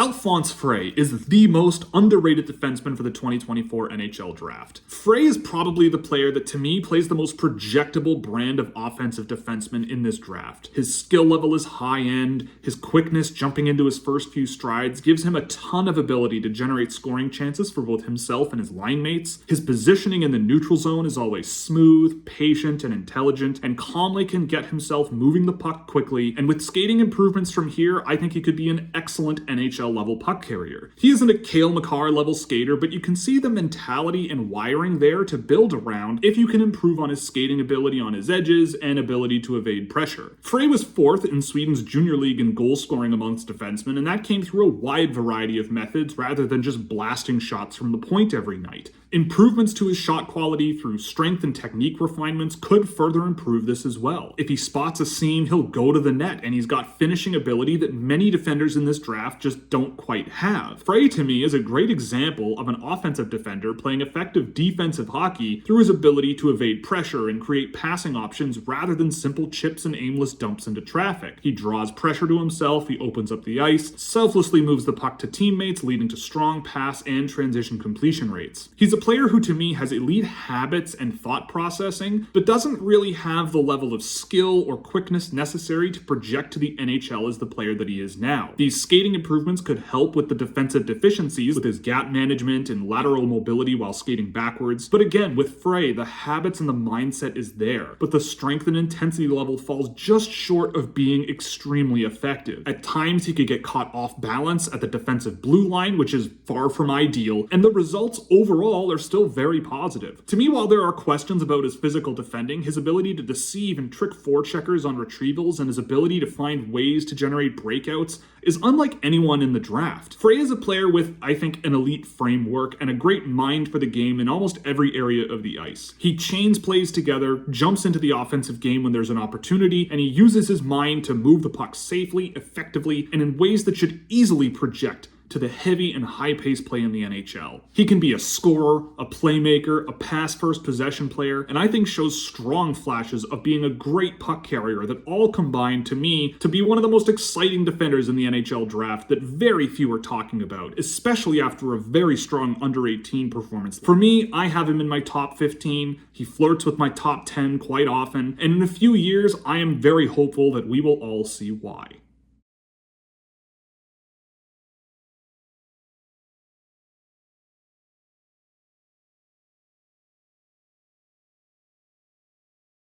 Alfons Freij is the most underrated defenseman for the 2024 NHL draft. Freij is probably the player that to me plays the most projectable brand of offensive defenseman in this draft. His skill level is high end, his quickness jumping into his first few strides gives him a ton of ability to generate scoring chances for both himself and his line mates. His positioning in the neutral zone is always smooth, patient, and intelligent, and calmly can get himself moving the puck quickly, and with skating improvements from here, I think he could be an excellent NHL level puck carrier. He isn't a Cale Makar level skater, but you can see the mentality and wiring there to build around if you can improve on his skating ability on his edges and ability to evade pressure. Freij was 4th in Sweden's junior league in goal scoring amongst defensemen, and that came through a wide variety of methods rather than just blasting shots from the point every night. Improvements to his shot quality through strength and technique refinements could further improve this as well. If he spots a seam, he'll go to the net, and he's got finishing ability that many defenders in this draft just don't quite have. Freij, to me, is a great example of an offensive defender playing effective defensive hockey through his ability to evade pressure and create passing options rather than simple chips and aimless dumps into traffic. He draws pressure to himself, he opens up the ice, selflessly moves the puck to teammates, leading to strong pass and transition completion rates. He's a player who to me has elite habits and thought processing, but doesn't really have the level of skill or quickness necessary to project to the NHL as the player that he is now. These skating improvements could help with the defensive deficiencies with his gap management and lateral mobility while skating backwards, but again, with Freij, the habits and the mindset is there, but the strength and intensity level falls just short of being extremely effective. At times, he could get caught off balance at the defensive blue line, which is far from ideal, and the results overall are still very positive. To me, while there are questions about his physical defending, his ability to deceive and trick forecheckers on retrievals and his ability to find ways to generate breakouts is unlike anyone in the draft. Freij is a player with, I think, an elite framework and a great mind for the game in almost every area of the ice. He chains plays together, jumps into the offensive game when there's an opportunity, and he uses his mind to move the puck safely, effectively, and in ways that should easily project to the heavy and high-paced play in the NHL. He can be a scorer, a playmaker, a pass-first possession player, and I think shows strong flashes of being a great puck carrier that all combine, to me, to be one of the most exciting defenders in the NHL draft that very few are talking about, especially after a very strong under-18 performance. For me, I have him in my top 15. He flirts with my top 10 quite often, and in a few years, I am very hopeful that we will all see why.